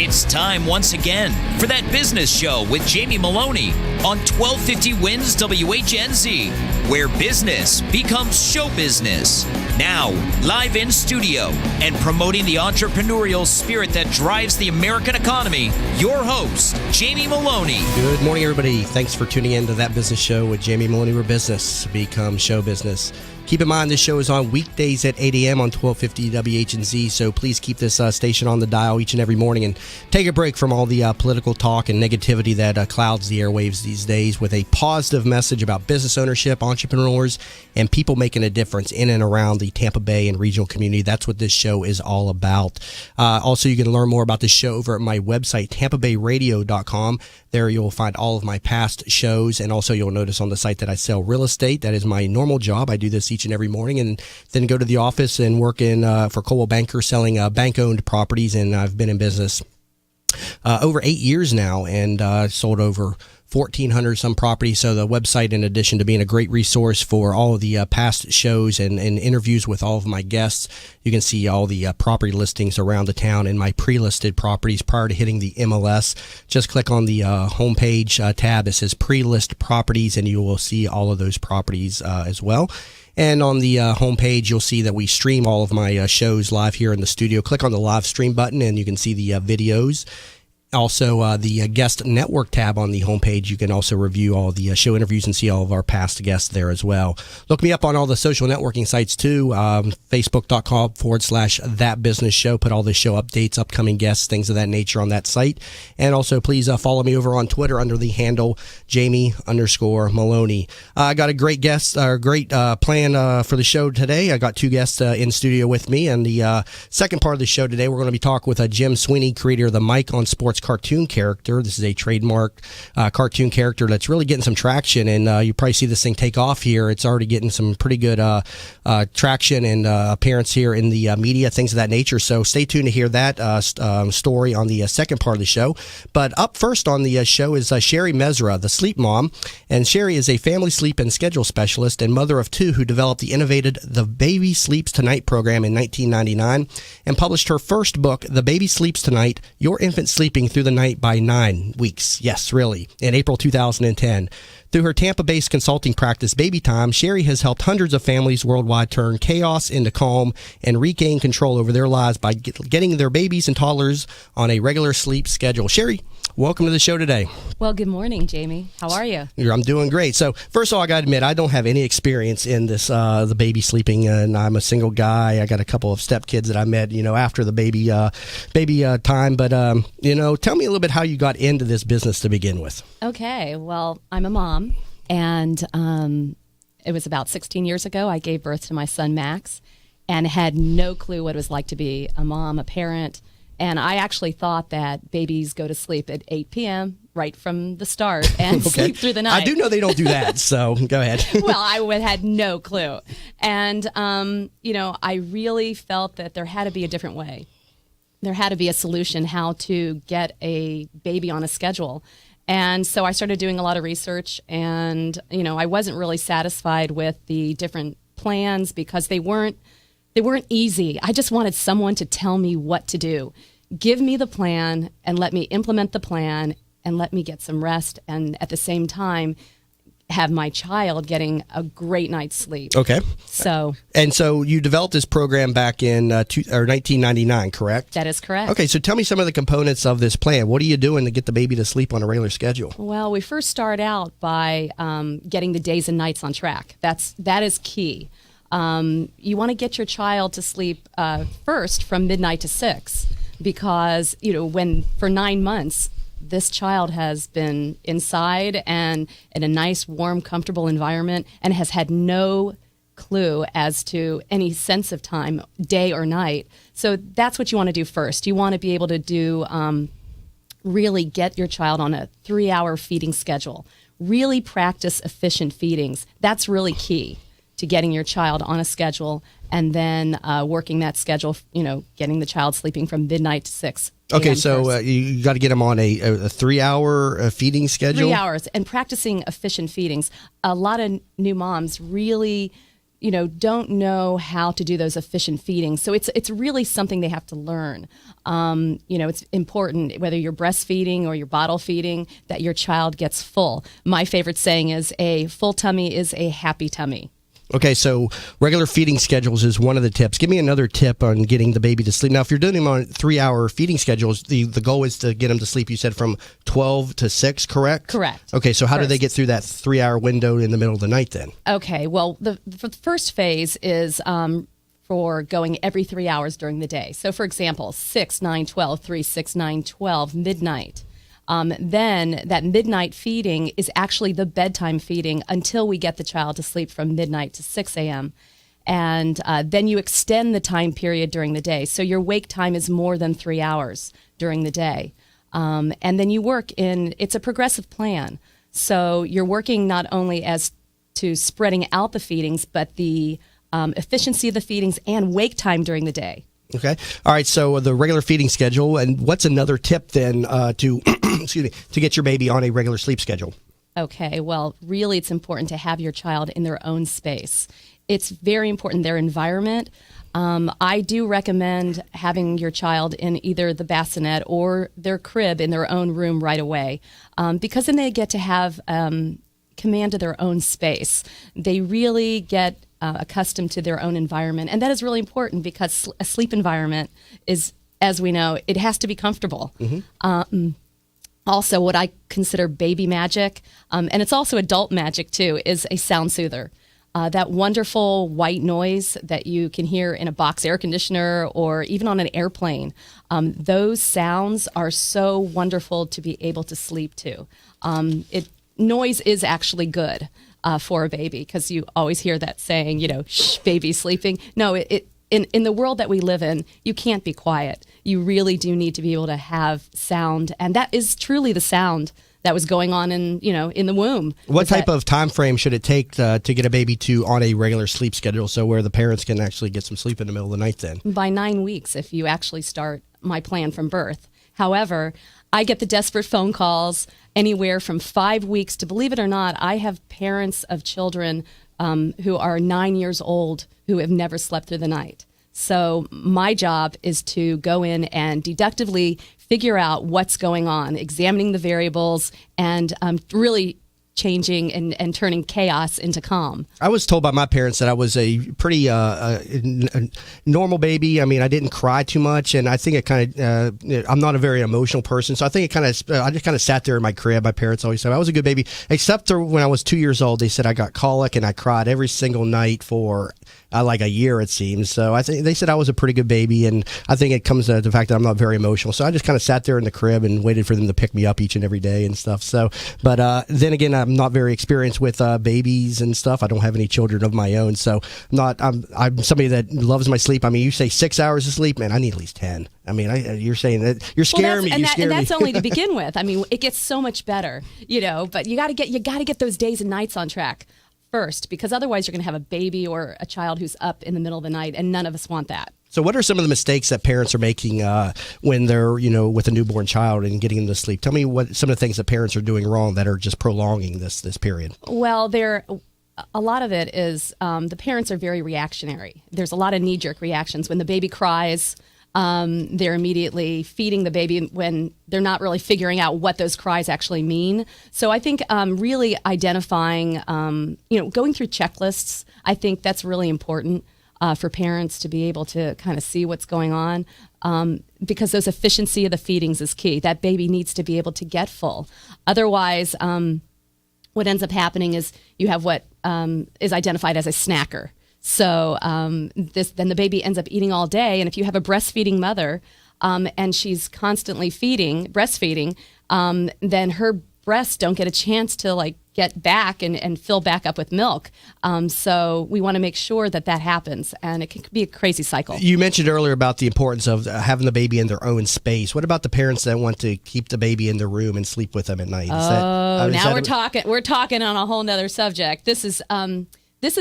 It's time once again for That Business Show with Jamie Meloni on 1250 Wins WHNZ, where business becomes show business. Now, live in studio and promoting the entrepreneurial spirit that drives the American economy, your host, Jamie Meloni. Good morning, everybody. Thanks for tuning in to That Business Show with Jamie Meloni, where business becomes show business. Keep in mind, this show is on weekdays at 8 a.m. on 1250 WHNZ, so please keep this station on the dial each and every morning and take a break from all the political talk and negativity that clouds the airwaves these days with a positive message about business ownership, entrepreneurs, and people making a difference in and around the Tampa Bay and regional community. That's what this show is all about. Also, you can learn more about this show over at my website, tampabayradio.com. There you'll find all of my past shows, and also you'll notice on the site that I sell real estate. That is my normal job. I do this each and every morning, and then go to the office and work in for Coldwell Banker selling bank-owned properties, and I've been in business over 8 years now, and sold over 1,400 some properties. So the website, in addition to being a great resource for all of the past shows and interviews with all of my guests, you can see all the property listings around the town and my pre-listed properties prior to hitting the MLS. Just click on the homepage tab that says pre-list properties, and you will see all of those properties as well. And on the homepage, you'll see that we stream all of my shows live here in the studio. Click on the live stream button, and you can see the videos. Also, the guest network tab on the homepage, you can also review all the show interviews and see all of our past guests there as well. Look me up on all the social networking sites too, facebook.com/That Business Show. Put all the show updates, upcoming guests, things of that nature on that site. And also, please follow me over on Twitter under the handle Jamie_Meloni. I got a great guest, great plan for the show today. I got two guests in studio with me. And the second part of the show today, we're going to be talking with Jim Sweeney, creator of the Mike on Sports cartoon character. This is a trademarked cartoon character that's really getting some traction, and you probably see this thing take off here. It's already getting some pretty good traction and appearance here in the media, things of that nature. So stay tuned to hear that story on the second part of the show. But up first on the show is Sherry Mesra, the sleep mom. And Sherry is a family sleep and schedule specialist and mother of two who developed the innovative The Baby Sleeps Tonight program in 1999 and published her first book, The Baby Sleeps Tonight, Your Infant Sleeping Through the Night by 9 weeks. Yes, really. In April 2010. Through her Tampa-based consulting practice, Baby Time, Sherry has helped hundreds of families worldwide turn chaos into calm and regain control over their lives by getting their babies and toddlers on a regular sleep schedule. Sherry, welcome to the show today. Well, good morning, Jamie. How are you? I'm doing great. So, first of all, I got to admit, I don't have any experience in this, the baby sleeping, and I'm a single guy. I got a couple of stepkids that I met, after the baby time. But, tell me a little bit how you got into this business to begin with. Okay. Well, I'm a mom, and it was about 16 years ago. I gave birth to my son, Max, and had no clue what it was like to be a mom, a parent. And I actually thought that babies go to sleep at 8 p.m. right from the start and sleep through the night. I do know they don't do that, so go ahead. Well, I had no clue. And, I really felt that there had to be a different way. There had to be a solution how to get a baby on a schedule. And so I started doing a lot of research, and, I wasn't really satisfied with the different plans because they weren't easy. I just wanted someone to tell me what to do. Give me the plan and let me implement the plan and let me get some rest, and at the same time have my child getting a great night's sleep. Okay. So you developed this program back in 1999, correct? That is correct. Okay, so tell me some of the components of this plan. What are you doing to get the baby to sleep on a regular schedule? Well, we first start out by getting the days and nights on track. That is key. You want to get your child to sleep first from midnight to 6 because, when for 9 months, this child has been inside and in a nice, warm, comfortable environment and has had no clue as to any sense of time, day or night. So that's what you want to do first. You want to be able to do really get your child on a 3-hour feeding schedule. Really practice efficient feedings. That's really key to getting your child on a schedule and then working that schedule, getting the child sleeping from midnight to 6. Okay, so you got to get them on a 3-hour feeding schedule? 3 hours, and practicing efficient feedings. A lot of new moms really don't know how to do those efficient feedings. So it's really something they have to learn. It's important, whether you're breastfeeding or you're bottle feeding, that your child gets full. My favorite saying is, a full tummy is a happy tummy. Okay, so regular feeding schedules is one of the tips. Give me another tip on getting the baby to sleep. Now, if you're doing them on 3-hour feeding schedules, the goal is to get them to sleep, you said, from 12 to 6, correct? Correct. Okay, so how do they get through that 3-hour window in the middle of the night then? Okay, well, the first phase is for going every 3 hours during the day. So, for example, 6, 9, 12, 3, 6, 9, 12, midnight. Then that midnight feeding is actually the bedtime feeding until we get the child to sleep from midnight to 6 a.m. And then you extend the time period during the day. So your wake time is more than 3 hours during the day. And then you work it's a progressive plan. So you're working not only as to spreading out the feedings, but the efficiency of the feedings and wake time during the day. Okay. All right. So the regular feeding schedule, and what's another tip then to to get your baby on a regular sleep schedule? Okay. Well, really, it's important to have your child in their own space. It's very important, their environment. I do recommend having your child in either the bassinet or their crib in their own room right away, because then they get to have command of their own space. They really get accustomed to their own environment. And that is really important because a sleep environment is, as we know, it has to be comfortable. Mm-hmm. Also, what I consider baby magic, and it's also adult magic too, is a sound soother. That wonderful white noise that you can hear in a box air conditioner or even on an airplane. Those sounds are so wonderful to be able to sleep to. Noise is actually good. For a baby, because you always hear that saying, shh, baby's sleeping. No, in the world that we live in, you can't be quiet. You really do need to be able to have sound, and that is truly the sound that was going on in the womb. What type of time frame should it take to get a baby on a regular sleep schedule, so where the parents can actually get some sleep in the middle of the night then? By 9 weeks, if you actually start my plan from birth. However, I get the desperate phone calls anywhere from 5 weeks to, believe it or not, I have parents of children who are 9 years old who have never slept through the night. So my job is to go in and deductively figure out what's going on, examining the variables, and really changing and turning chaos into calm. I was told by my parents that I was a pretty normal baby. I mean, I didn't cry too much, and I think it kind of, I'm not a very emotional person, so I think I just kind of sat there in my crib. My parents always said I was a good baby, except for when I was 2 years old. They said I got colic, and I cried every single night for like a year, it seems. So I think they said I was a pretty good baby, and I think it comes to the fact that I'm not very emotional. So I just kind of sat there in the crib and waited for them to pick me up each and every day and stuff. So, but then again, I'm not very experienced with babies and stuff. I don't have any children of my own, so I'm somebody that loves my sleep. I mean, you say 6 hours of sleep, man, I need at least 10. I mean, you're saying that you're scaring me. And that's only to begin with. I mean, it gets so much better, But you got to get those days and nights on track first, because otherwise you're going to have a baby or a child who's up in the middle of the night, and none of us want that. So what are some of the mistakes that parents are making when they're, with a newborn child and getting them to sleep? Tell me what some of the things that parents are doing wrong that are just prolonging this period. Well, a lot of it is the parents are very reactionary. There's a lot of knee-jerk reactions. When the baby cries, they're immediately feeding the baby when they're not really figuring out what those cries actually mean. So I think really identifying, going through checklists, I think that's really important for parents to be able to kind of see what's going on, because those efficiency of the feedings is key. That baby needs to be able to get full. Otherwise, what ends up happening is you have what is identified as a snacker. So then the baby ends up eating all day, and if you have a breastfeeding mother and she's constantly breastfeeding, then her breasts don't get a chance to get back and fill back up with milk. So we want to make sure that happens, and it can be a crazy cycle. You mentioned earlier about the importance of having the baby in their own space. What about the parents that want to keep the baby in their room and sleep with them at night? We're talking on a whole nother subject. This is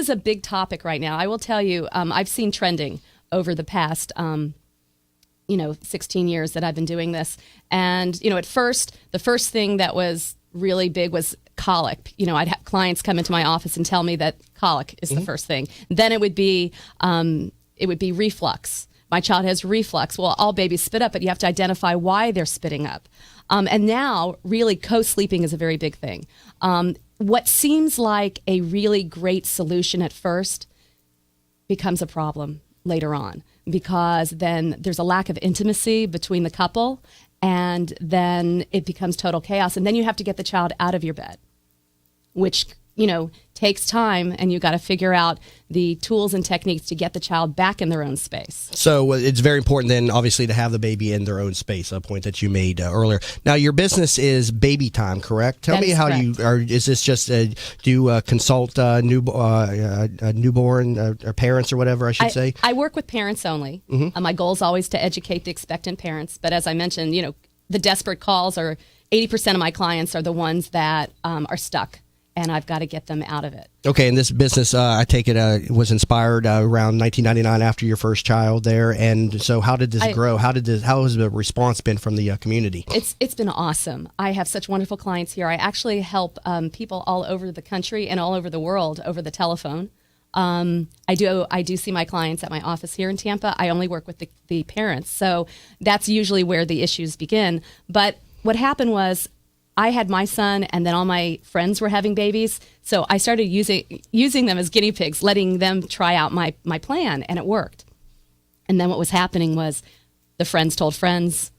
a big topic right now. I will tell you, I've seen trending over the past 16 years that I've been doing this. And, at first, the first thing that was really big was colic. I'd have clients come into my office and tell me that colic is the first thing. Then it would be reflux. My child has reflux. Well, all babies spit up, but you have to identify why they're spitting up. And now, really, co-sleeping is a very big thing. What seems like a really great solution at first becomes a problem later on, because then there's a lack of intimacy between the couple, and then it becomes total chaos. And then you have to get the child out of your bed, which, takes time, and you got to figure out the tools and techniques to get the child back in their own space. So it's very important then, obviously, to have the baby in their own space, a point that you made earlier. Now, your business is Baby Time, correct? Tell me how correct. You are. Is this just do you consult newborn parents or whatever, I should say? I work with parents only. Mm-hmm. My goal is always to educate the expectant parents. But as I mentioned, the desperate calls are 80% of my clients are the ones that are stuck, and I've got to get them out of it. Okay, and this business, I take it, was inspired around 1999 after your first child there. And so how did this grow? How has the response been from the community? It's been awesome. I have such wonderful clients here. I actually help people all over the country and all over the world over the telephone. I do see my clients at my office here in Tampa. I only work with the parents. So that's usually where the issues begin. But what happened was, I had my son, and then all my friends were having babies. So I started using them as guinea pigs, letting them try out my plan, and it worked. And then what was happening was the friends told friends,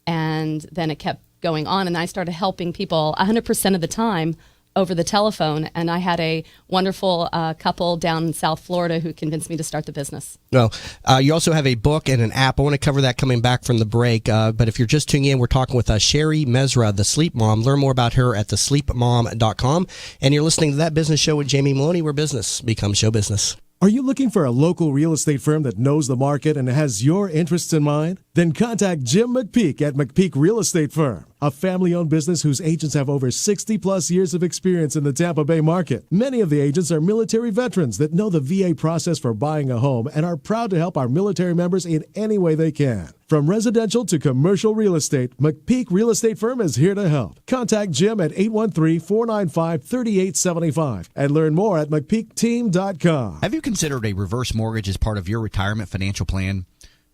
and then it kept going on. And I started helping people 100% of the time over the telephone. And I had a wonderful couple down in South Florida who convinced me to start the business. Well, you also have a book and an app. I want to cover that coming back from the break. But if you're just tuning in, we're talking with Sherry Mesra, the Sleep Mom. Learn more about her at thesleepmom.com. And you're listening to That Business Show with Jamie Meloni, where business becomes show business. Are you looking for a local real estate firm that knows the market and has your interests in mind? Then contact Jim McPeak at McPeak Real Estate Firm, a family-owned business whose agents have over 60-plus years of experience in the Tampa Bay market. Many of the agents are military veterans that know the VA process for buying a home and are proud to help our military members in any way they can. From residential to commercial real estate, McPeak Real Estate Firm is here to help. Contact Jim at 813-495-3875 and learn more at McPeakTeam.com. Have you considered a reverse mortgage as part of your retirement financial plan?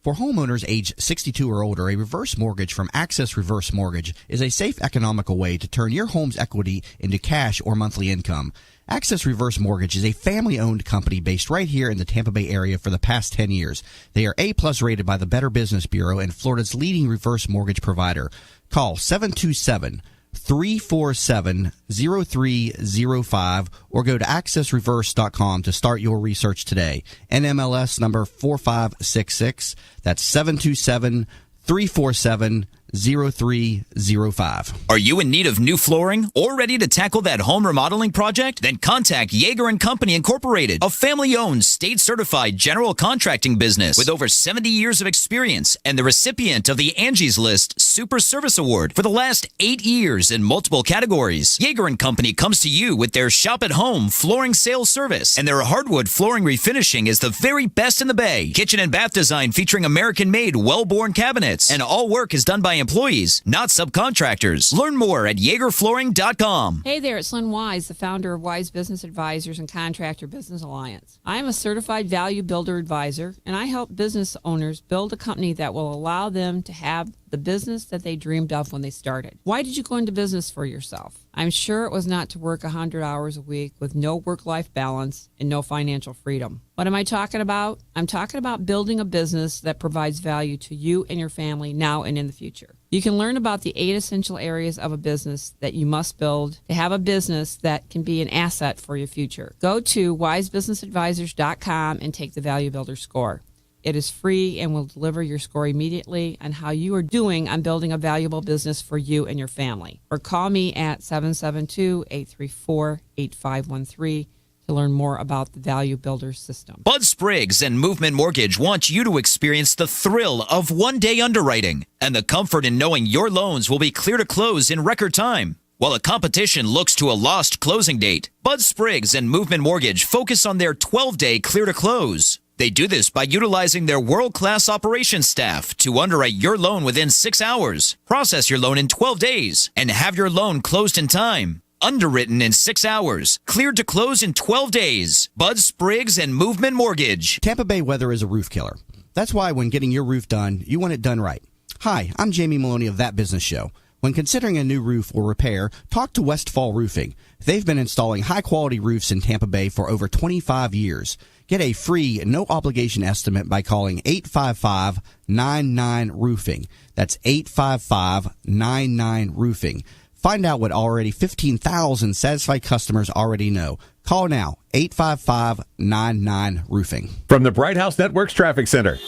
For homeowners age 62 or older, a reverse mortgage from Access Reverse Mortgage is a safe, economical way to turn your home's equity into cash or monthly income. Access Reverse Mortgage is a family-owned company based right here in the Tampa Bay area for the past 10 years. They are A-plus rated by the Better Business Bureau and Florida's leading reverse mortgage provider. Call 727-347-0305 or go to accessreverse.com to start your research today. NMLS number 4566. That's 727-347-0305. 0305. Are you in need of new flooring or ready to tackle that home remodeling project? Then contact Yeager & Company Incorporated, a family-owned, state-certified general contracting business with over 70 years of experience and the recipient of the Angie's List Super Service Award for the last 8 years in multiple categories. Yeager & Company comes to you with their shop-at-home flooring sales service, and their hardwood flooring refinishing is the very best in the Bay. Kitchen and bath design featuring American-made, well-born cabinets, and all work is done by employees, not subcontractors. Learn more at YeagerFlooring.com. Hey there, it's Lynn Wise, the founder of Wise Business Advisors and Contractor Business Alliance. I am a certified value builder advisor, and I help business owners build a company that will allow them to have the business that they dreamed of when they started. Why did you go into business for yourself? I'm sure it was not to work 100 hours a week with no work-life balance and no financial freedom. What am I talking about? I'm talking about building a business that provides value to you and your family now and in the future. You can learn about the 8 essential areas of a business that you must build to have a business that can be an asset for your future. Go to wisebusinessadvisors.com and take the Value Builder score. It is free and will deliver your score immediately on how you are doing on building a valuable business for you and your family. Or call me at 772-834-8513 to learn more about the Value Builder system. Bud Spriggs and Movement Mortgage wants you to experience the thrill of one-day underwriting and the comfort in knowing your loans will be clear to close in record time. While the competition looks to a lost closing date, Bud Spriggs and Movement Mortgage focus on their 12-day clear to close. They do this by utilizing their world-class operations staff to underwrite your loan within 6 hours, process your loan in 12 days, and have your loan closed in time. underwritten in 6 hours, cleared to close in 12 days. Bud Spriggs and Movement Mortgage. Tampa Bay weather is a roof killer. That's why when getting your roof done, you want it done right. Hi, I'm Jamie Maloney of That Business Show. When considering a new roof or repair, talk to Westfall Roofing. They've been installing high-quality roofs in Tampa Bay for over 25 years. Get a free, no-obligation estimate by calling 855-99-ROOFING. That's 855-99-ROOFING. Find out what already 15,000 satisfied customers already know. Call now, 855-99-ROOFING. From the Bright House Networks Traffic Center.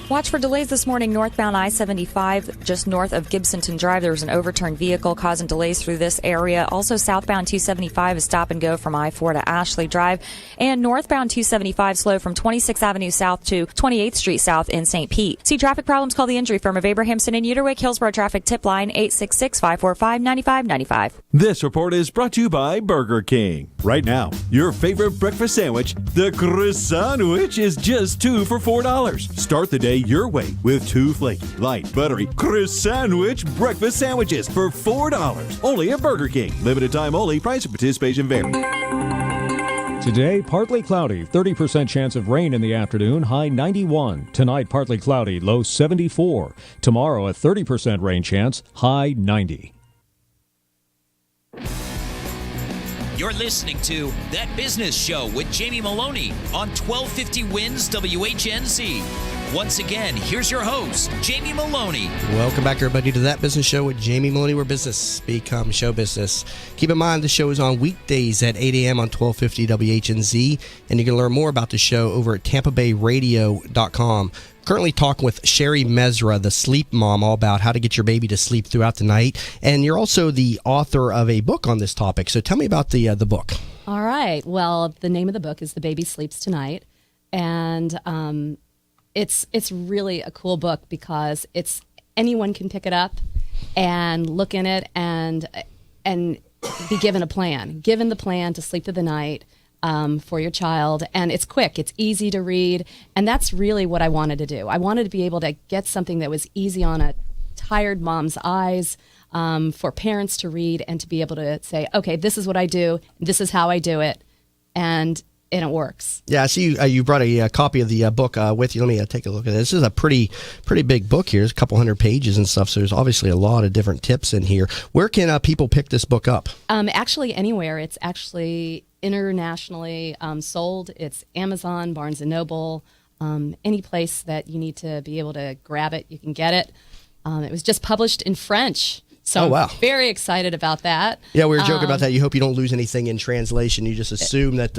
Watch for delays this morning northbound I-75 just north of Gibsonton Drive. There was an overturned vehicle causing delays through this area. Also southbound 275 is stop and go from I-4 to Ashley Drive. And northbound 275 slow from 26th Avenue South to 28th Street South in St. Pete. See traffic problems? Call the injury firm of Abrahamson and Uterwick. Hillsborough Traffic Tip Line 866-545-9595. This report is brought to you by Burger King. Right now, your favorite breakfast sandwich, the Croissant-wich, is just $2 for $4. Start the day your way with 2 flaky, light, buttery Croissant-wich breakfast sandwiches for $4. Only at Burger King. Limited time only. Price and participation vary. Today, partly cloudy, 30% chance of rain in the afternoon, high 91. Tonight, partly cloudy, low 74. Tomorrow, a 30% rain chance, high 90. You're listening to That Business Show with Jamie Maloney on 1250 Wins WHNZ. Once again, here's your host, Jamie Maloney. Welcome back, everybody, to That Business Show with Jamie Maloney, where business becomes show business. Keep in mind, the show is on weekdays at 8 a.m. on 1250 WHNZ, and you can learn more about the show over at tampabayradio.com. Currently talking with Sherry Mesra, the sleep mom, all about how to get your baby to sleep throughout the night. And you're also the author of a book on this topic. So tell me about the book. All right. Well, the name of the book is The Baby Sleeps Tonight. And it's really a cool book because it's anyone can pick it up and look in it and be given a plan, given the plan to sleep through the night. For your child, and it's quick, it's easy to read, and that's really what I wanted to do. I wanted to be able to get something that was easy on a tired mom's eyes, for parents to read and to be able to say, okay, this is what I do, this is how I do it, and it works. Yeah, I see you brought a copy of the book with you. Let me take a look at it. This is a pretty big book here. It's a couple hundred pages and stuff, so there's obviously a lot of different tips in here. Where can people pick this book up? Actually, anywhere. It's actually internationally sold. It's Amazon, Barnes & Noble, any place that you need to be able to grab it, you can get it. It was just published in French. So wow. I'm very excited about that. Yeah, we were joking about that. You hope you don't lose anything in translation. You just assume that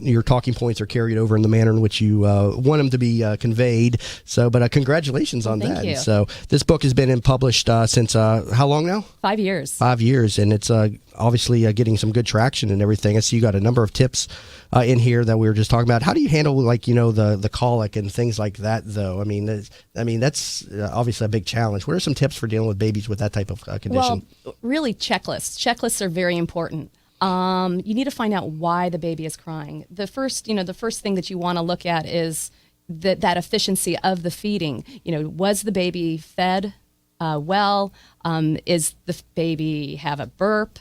your talking points are carried over in the manner in which you want them to be conveyed. So, but congratulations on that. Thank you. So this book has been published since how long now? 5 years. 5 years, and it's obviously getting some good traction and everything. I see you got a number of tips in here that we were just talking about. How do you handle the colic and things like that, though? I mean, that's obviously a big challenge. What are some tips for dealing with babies with that type of condition? Well, really, checklists. Checklists are very important. You need to find out why the baby is crying. The first thing that you want to look at is that efficiency of the feeding. Was the baby fed well? Is the baby have a burp?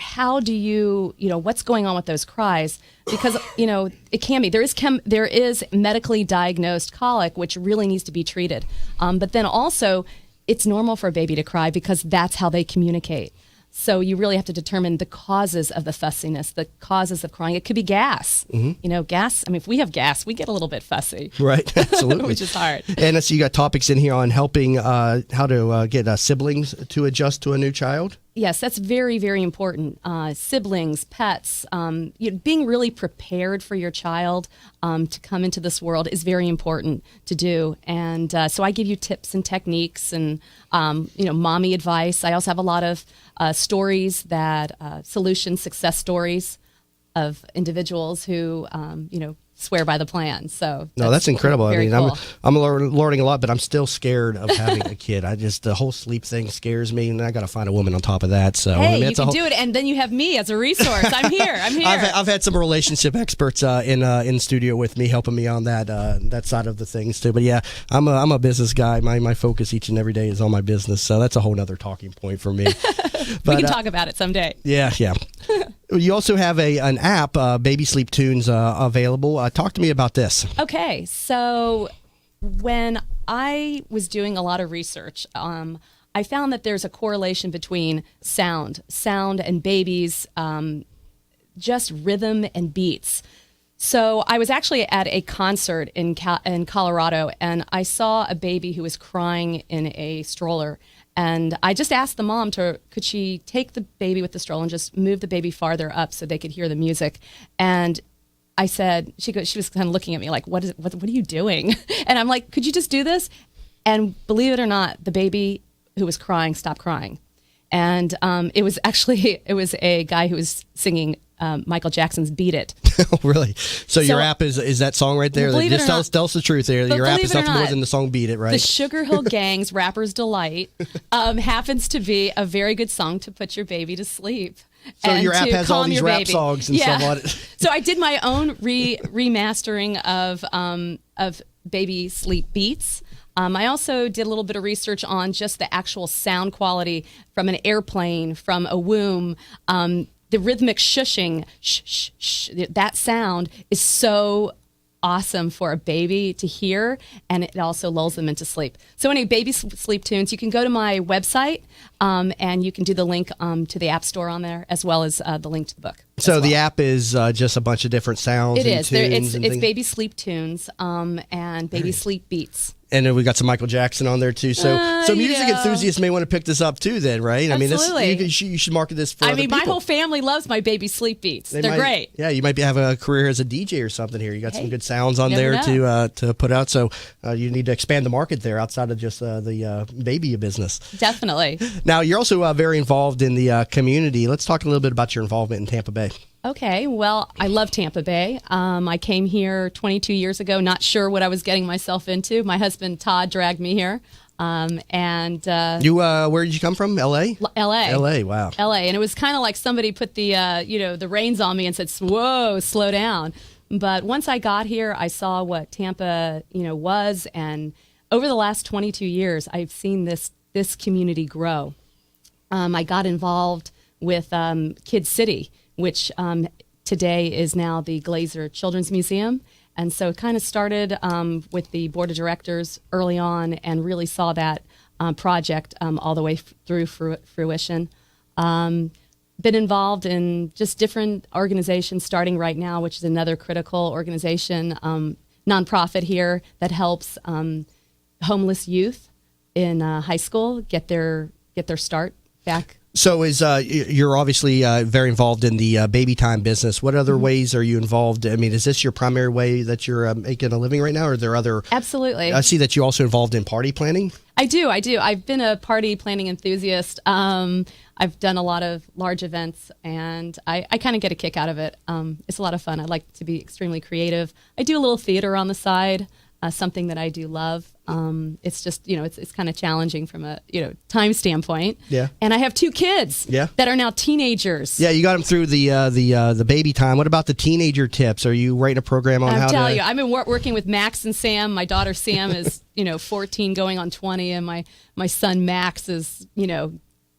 How do you, what's going on with those cries? Because, it can be, there is medically diagnosed colic, which really needs to be treated. But then also, it's normal for a baby to cry because that's how they communicate. So you really have to determine the causes of the fussiness, the causes of crying. It could be gas. Mm-hmm. Gas, if we have gas, we get a little bit fussy. Right, absolutely. Which is hard. And so you got topics in here on helping how to get siblings to adjust to a new child? Yes, that's very, very important. Siblings, pets, being really prepared for your child to come into this world is very important to do. And so I give you tips and techniques and, mommy advice. I also have a lot of stories success stories of individuals who, swear by the plan. So no, that's incredible. I mean, cool. I'm learning a lot, but I'm still scared of having a kid. The whole sleep thing scares me, and I got to find a woman on top of that. So hey, I mean, you can do it, and then you have me as a resource. I'm here. I've had some relationship experts in studio with me, helping me on that side of the things too. But yeah, I'm a business guy. My focus each and every day is on my business. So that's a whole other talking point for me. We can talk about it someday. Yeah. You also have an app, Baby Sleep Tunes, available. Talk to me about this. Okay, so when I was doing a lot of research, I found that there's a correlation between sound and babies, just rhythm and beats. So I was actually at a concert in Colorado, and I saw a baby who was crying in a stroller. And I just asked the mom could she take the baby with the stroller and just move the baby farther up so they could hear the music. And I said, she was kind of looking at me like, what are you doing? And I'm like, could you just do this? And believe it or not, the baby who was crying stopped crying. And it was a guy who was singing Michael Jackson's "Beat It." Oh, really? So your app is that song right there? Believe it or Just tell us the truth there. Your app is nothing more than the song "Beat It," right? The Sugar Hill Gang's "Rapper's Delight" happens to be a very good song to put your baby to sleep. So your app has all these rap songs and stuff on it. So I did my own remastering of baby sleep beats. I also did a little bit of research on just the actual sound quality from an airplane, from a womb. The rhythmic shushing, shh, shh, shh, that sound is so awesome for a baby to hear, and it also lulls them into sleep. So any baby sleep tunes, you can go to my website, and you can do the link to the App Store on there, as well as the link to the book. So the app is just a bunch of different sounds. It is. Tunes It's baby sleep tunes and baby sleep beats. And then we got some Michael Jackson on there too. So music enthusiasts may want to pick this up too. Then, right? Absolutely. I mean, you should market this for. My whole family loves my baby sleep beats. They're great. Yeah, you might have a career as a DJ or something here. You got some good sounds on there to put out. So you need to expand the market there outside of just the baby business. Definitely. Now you're also very involved in the community. Let's talk a little bit about your involvement in Tampa Bay. Okay, well, I love Tampa Bay. I came here 22 years ago, not sure what I was getting myself into. My husband, Todd, dragged me here. Where did you come from? L.A.? L.A., wow. L.A., and it was kind of like somebody put the reins on me and said, whoa, slow down. But once I got here, I saw what Tampa, was, and over the last 22 years, I've seen this community grow. I got involved with Kid City, which today is now the Glazer Children's Museum. And so it kind of started with the board of directors early on and really saw that project all the way through fruition. Been involved in just different organizations starting right now, which is another critical organization, nonprofit here that helps homeless youth in high school get their start back. So you're obviously very involved in the baby time business. What other ways are you involved? I mean, is this your primary way that you're making a living right now, or are there other? Absolutely. I see that you're also involved in party planning. I do. I've been a party planning enthusiast. I've done a lot of large events, and I kind of get a kick out of it. It's a lot of fun. I like to be extremely creative. I do a little theater on the side. Something that I do love. It's just, it's kind of challenging from a, time standpoint. Yeah. And I have 2 kids that are now teenagers. Yeah, you got them through the baby time. What about the teenager tips? Are you writing a program on how to? I'll tell you, I've been working with Max and Sam. My daughter Sam is, 14 going on 20, and my son Max is,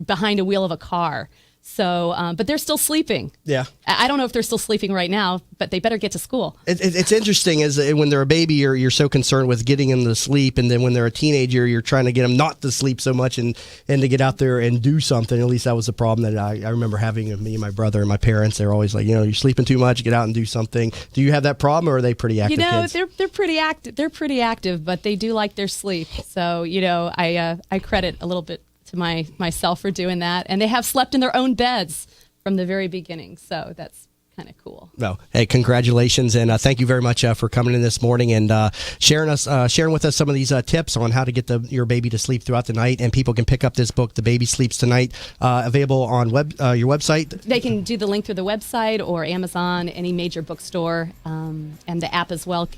behind a wheel of a car. So, but they're still sleeping. Yeah. I don't know if they're still sleeping right now, but they better get to school. It's interesting as when they're a baby, you're so concerned with getting them to sleep. And then when they're a teenager, you're trying to get them not to sleep so much and to get out there and do something. At least that was the problem that I remember having with me and my brother and my parents. They're always like, you're sleeping too much, get out and do something. Do you have that problem, or are they pretty active kids? They're pretty active. They're pretty active, but they do like their sleep. So, I credit a little bit to myself for doing that, and they have slept in their own beds from the very beginning, so that's kind of cool. No, hey, congratulations, and thank you very much for coming in this morning and sharing with us some of these tips on how to get your baby to sleep throughout the night. And people can pick up this book, The Baby Sleeps Tonight, available on your website. They can do the link through the website or Amazon, any major bookstore, and the app as well,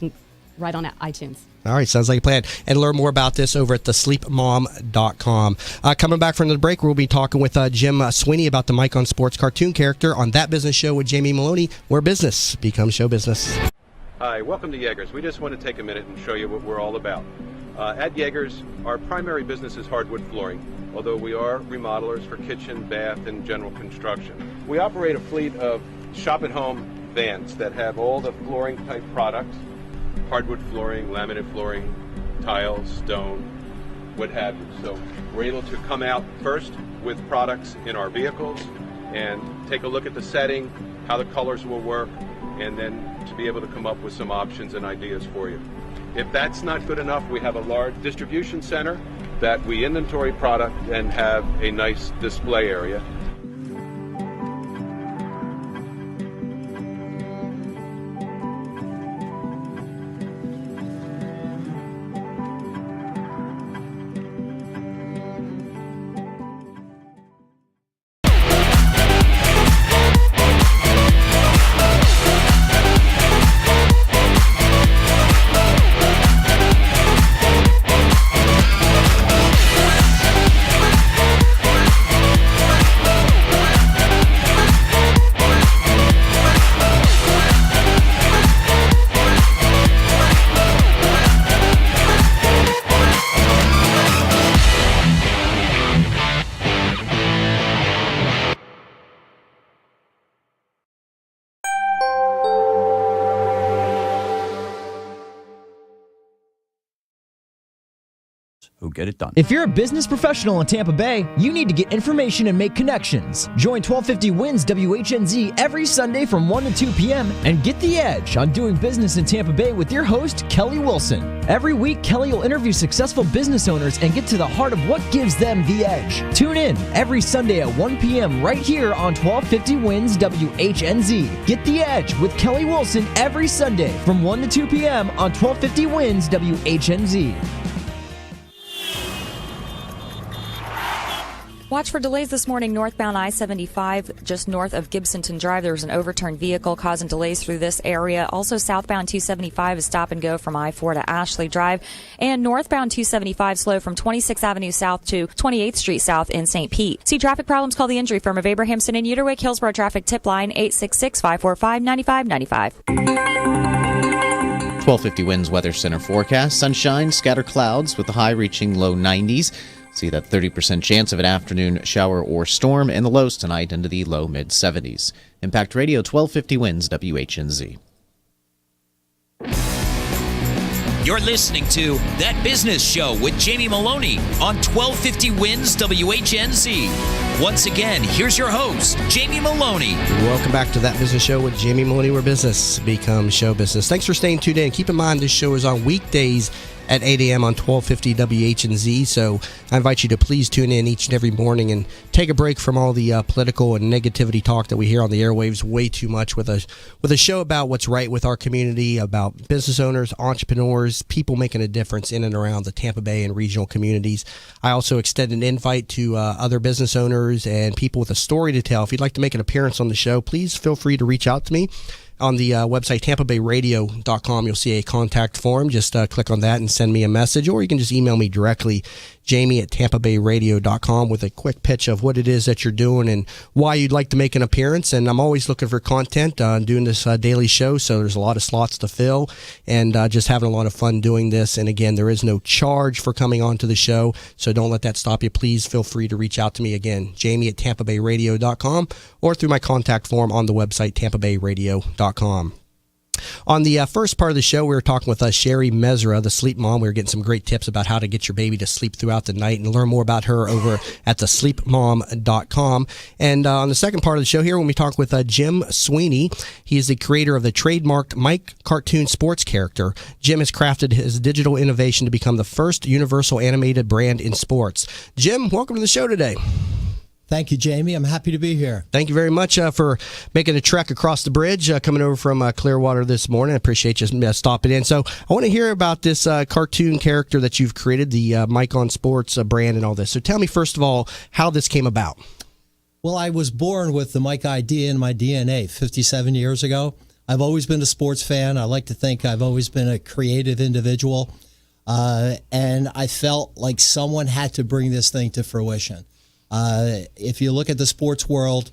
right on iTunes. All right, sounds like a plan. And learn more about this over at thesleepmom.com. Coming back from the break, we'll be talking with Jim Sweeney about the Mike on Sports cartoon character on That Business Show with Jamie Meloni, where business becomes show business. Hi, welcome to Yeager's. We just want to take a minute and show you what we're all about. At Yeager's, our primary business is hardwood flooring, although we are remodelers for kitchen, bath, and general construction. We operate a fleet of shop-at-home vans that have all the flooring-type products: hardwood flooring, laminate flooring, tiles, stone, what have you. So we're able to come out first with products in our vehicles and take a look at the setting, how the colors will work, and then to be able to come up with some options and ideas for you. If that's not good enough, we have a large distribution center that we inventory product and have a nice display area. who get it done. If you're a business professional in Tampa Bay, you need to get information and make connections. Join 1250 Wins WHNZ every Sunday from 1 to 2 p.m. and get the edge on doing business in Tampa Bay with your host, Kelly Wilson. Every week, Kelly will interview successful business owners and get to the heart of what gives them the edge. Tune in every Sunday at 1 p.m. right here on 1250 Wins WHNZ. Get the edge with Kelly Wilson every Sunday from 1 to 2 p.m. on 1250 Wins WHNZ. Watch for delays this morning northbound I-75 just north of Gibsonton Drive. There was an overturned vehicle causing delays through this area. Also southbound 275 is stop and go from I-4 to Ashley Drive. And northbound 275 slow from 26th Avenue South to 28th Street South in St. Pete. See traffic problems? Call the injury firm of Abrahamson and Uterwick Hillsborough Traffic Tip Line 866-545-9595. 1250 Winds Weather Center forecast. Sunshine, scattered clouds with the high reaching low 90s. See that 30% chance of an afternoon shower or storm, and the lows tonight into the low mid-70s. Impact Radio 1250 Winds WHNZ. You're listening to That Business Show with Jamie Meloni on 1250 Winds WHNZ. Once again, here's your host, Jamie Meloni. Welcome back to That Business Show with Jamie Meloni, where business becomes show business. Thanks for staying tuned in. Keep in mind, this show is on weekdays at 8 a.m. on 1250 WHNZ, so I invite you to please tune in each and every morning and take a break from all the political and negativity talk that we hear on the airwaves way too much with a show about what's right with our community, about business owners, entrepreneurs, people making a difference in and around the Tampa Bay and regional communities. I also extend an invite to other business owners and people with a story to tell. If you'd like to make an appearance on the show, please feel free to reach out to me. On the website, tampabayradio.com, you'll see a contact form. Just click on that and send me a message, or you can just email me directly, jamie@tampabayradio.com, with a quick pitch of what it is that you're doing and why you'd like to make an appearance. And I'm always looking for content, doing this daily show, so there's a lot of slots to fill, and just having a lot of fun doing this. And again, there is no charge for coming on to the show, so don't let that stop you. Please feel free to reach out to me again, jamie@tampabayradio.com, or through my contact form on the website, tampabayradio.com. On the first part of the show, we were talking with Sherry Mesra, the sleep mom. We were getting some great tips about how to get your baby to sleep throughout the night, and learn more about her over at thesleepmom.com. And on the second part of the show here, when we talk with Jim Sweeney, he is the creator of the trademarked Mike cartoon sports character. Jim has crafted his digital innovation to become the first universal animated brand in sports. Jim, welcome to the show today. Thank you, Jamie. I'm happy to be here. Thank you very much for making a trek across the bridge, coming over from Clearwater this morning. I appreciate you stopping in. So I want to hear about this cartoon character that you've created, the Mike on Sports brand and all this. So tell me, first of all, how this came about. Well, I was born with the Mike idea in my DNA 57 years ago. I've always been a sports fan. I like to think I've always been a creative individual. And I felt like someone had to bring this thing to fruition. If you look at the sports world,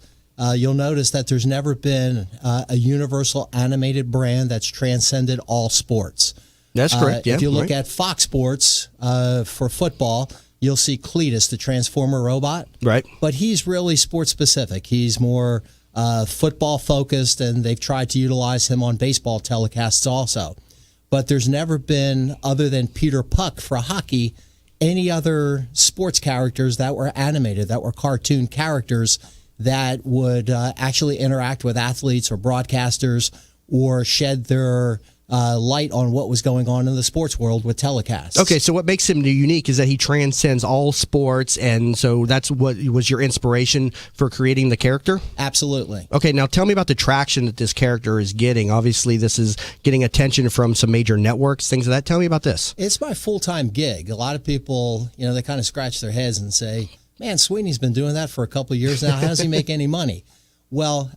you'll notice that there's never been a universal animated brand that's transcended all sports. That's correct. Yeah, if you look right. at Fox Sports for football, you'll see Cletus, the Transformer robot. Right. But he's really sports specific. He's more football focused, and they've tried to utilize him on baseball telecasts also. But there's never been, other than Peter Puck for hockey, any other sports characters that were animated, that were cartoon characters that would actually interact with athletes or broadcasters or shed their light on what was going on in the sports world with telecasts. Okay, so what makes him unique is that he transcends all sports, and so that's what was your inspiration for creating the character? Absolutely. Okay, now tell me about the traction that this character is getting. Obviously, this is getting attention from some major networks, things like that. Tell me about this. It's my full-time gig. A lot of people, they kind of scratch their heads and say, man, Sweeney's been doing that for a couple of years now. How does he make any money? Well,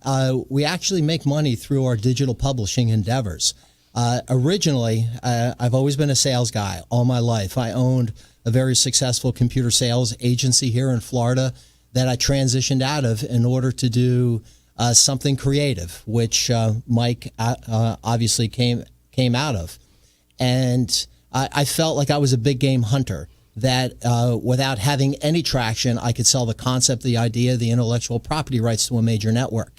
we actually make money through our digital publishing endeavors. Originally, I've always been a sales guy all my life. I owned a very successful computer sales agency here in Florida that I transitioned out of in order to do something creative, which Mike obviously came out of. And I felt like I was a big game hunter, that without having any traction, I could sell the concept, the idea, the intellectual property rights to a major network.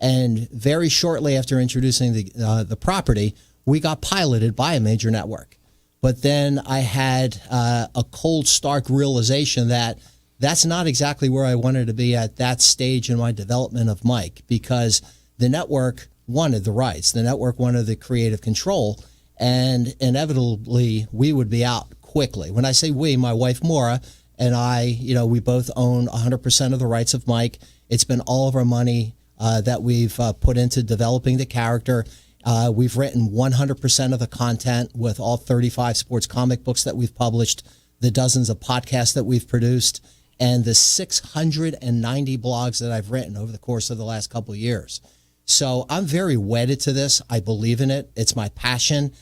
And very shortly after introducing the property, we got piloted by a major network. But then I had a cold, stark realization that that's not exactly where I wanted to be at that stage in my development of Mike, because the network wanted the rights. The network wanted the creative control, and inevitably we would be out quickly. When I say we, my wife Maura and I, we both own 100% of the rights of Mike. It's been all of our money that we've put into developing the character. We've written 100% of the content with all 35 sports comic books that we've published, the dozens of podcasts that we've produced, and the 690 blogs that I've written over the course of the last couple of years. So I'm very wedded to this. I believe in it. It's my passion.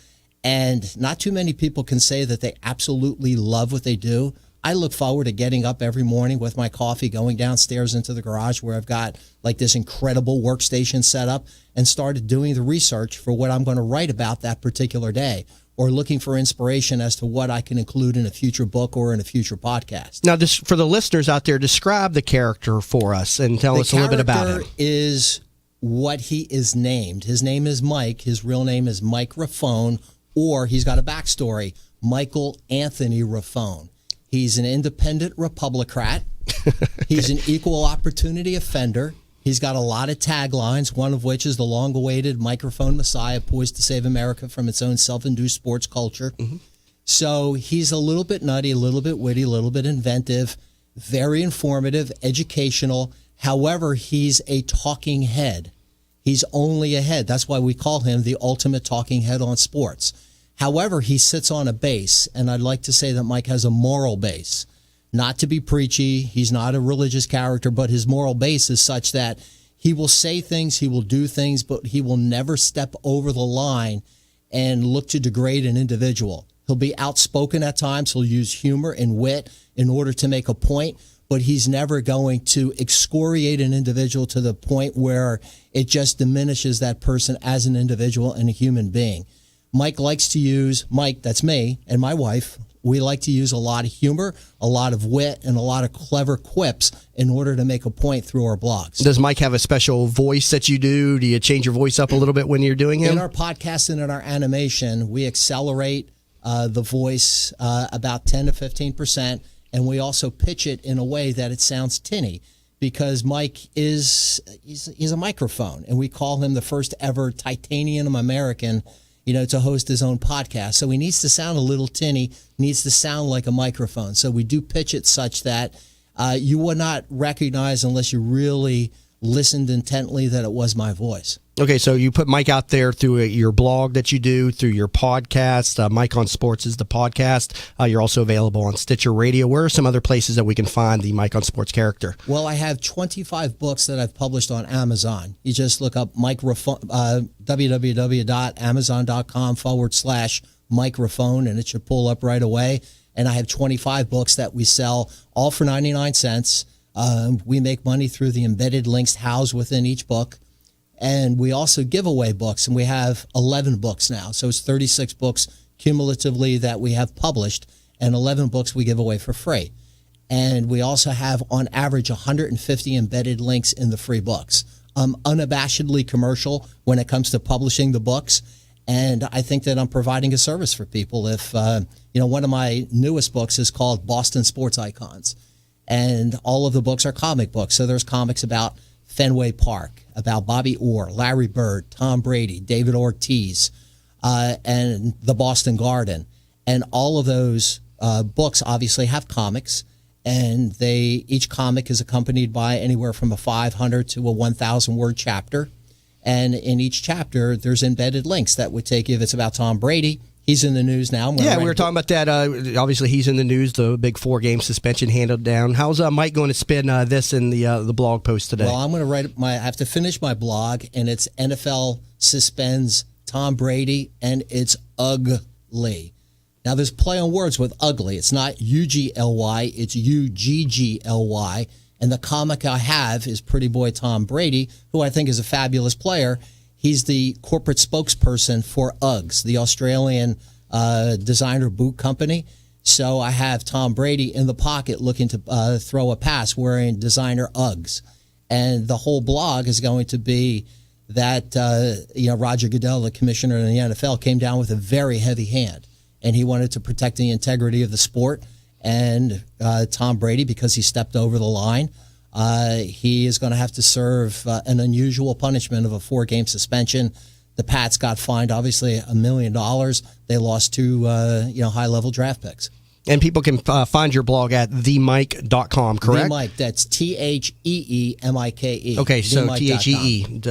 And not too many people can say that they absolutely love what they do. I look forward to getting up every morning with my coffee, going downstairs into the garage where I've got like this incredible workstation set up, and started doing the research for what I'm going to write about that particular day, or looking for inspiration as to what I can include in a future book or in a future podcast. Now, for the listeners out there, describe the character for us and tell us a little bit about him. The character is what he is named. His name is Mike. His real name is Mike Raffone, or he's got a backstory, Michael Anthony Raffone. He's an independent Republican. He's an equal opportunity offender. He's got a lot of taglines, one of which is the long-awaited microphone messiah poised to save America from its own self-induced sports culture. Mm-hmm. So he's a little bit nutty, a little bit witty, a little bit inventive, very informative, educational. However, he's a talking head. He's only a head. That's why we call him the ultimate talking head on sports. However, he sits on a base, and I'd like to say that Mike has a moral base. Not to be preachy, he's not a religious character, but his moral base is such that he will say things, he will do things, but he will never step over the line and look to degrade an individual. He'll be outspoken at times, he'll use humor and wit in order to make a point, but he's never going to excoriate an individual to the point where it just diminishes that person as an individual and a human being. Mike likes to use, Mike, that's me, and my wife, we like to use a lot of humor, a lot of wit, and a lot of clever quips in order to make a point through our blogs. Does Mike have a special voice that you do? Do you change your voice up a little bit when you're doing him? In our podcast and in our animation, we accelerate the voice about 10 to 15%, and we also pitch it in a way that it sounds tinny, because Mike he's a microphone, and we call him the first ever titanium American to host his own podcast. So he needs to sound a little tinny, needs to sound like a microphone. So we do pitch it such that you would not recognize unless you really listened intently that it was my voice. Okay, so you put Mike out there through your blog that you do, through your podcast. Mike on Sports is the podcast. You're also available on Stitcher Radio. Where are some other places that we can find the Mike on Sports character? Well, I have 25 books that I've published on Amazon. You just look up www.amazon.com/microphone, and it should pull up right away. And I have 25 books that we sell, all for 99 cents. We make money through the embedded links housed within each book. And we also give away books, and we have 11 books now. So it's 36 books cumulatively that we have published, and 11 books we give away for free. And we also have, on average, 150 embedded links in the free books. I'm unabashedly commercial when it comes to publishing the books, and I think that I'm providing a service for people. If, one of my newest books is called Boston Sports Icons, and all of the books are comic books. So there's comics about Fenway Park, about Bobby Orr, Larry Bird, Tom Brady, David Ortiz, and the Boston Garden. And all of those books obviously have comics, and each comic is accompanied by anywhere from a 500 to a 1,000-word chapter. And in each chapter, there's embedded links that would take you, if it's about Tom Brady, he's in the news now. Yeah, we were talking about that. Obviously, he's in the news, the big 4-game suspension handled down. How's Mike going to spin this in the blog post today? Well, I'm going to I have to finish my blog, and it's NFL suspends Tom Brady, and it's ugly. Now, there's play on words with ugly. It's not U-G-L-Y, it's U-G-G-L-Y. And the comic I have is Pretty Boy Tom Brady, who I think is a fabulous player. He's the corporate spokesperson for Uggs, the Australian designer boot company. So I have Tom Brady in the pocket looking to throw a pass wearing designer Uggs. And the whole blog is going to be that Roger Goodell, the commissioner in the NFL, came down with a very heavy hand. And he wanted to protect the integrity of the sport. And Tom Brady, because he stepped over the line, he is going to have to serve an unusual punishment of a 4-game suspension. The Pats got fined, obviously, $1 million. They lost 2 high-level draft picks. And people can find your blog at themike.com, correct? The Mike, that's TheMike. Okay, so THEE,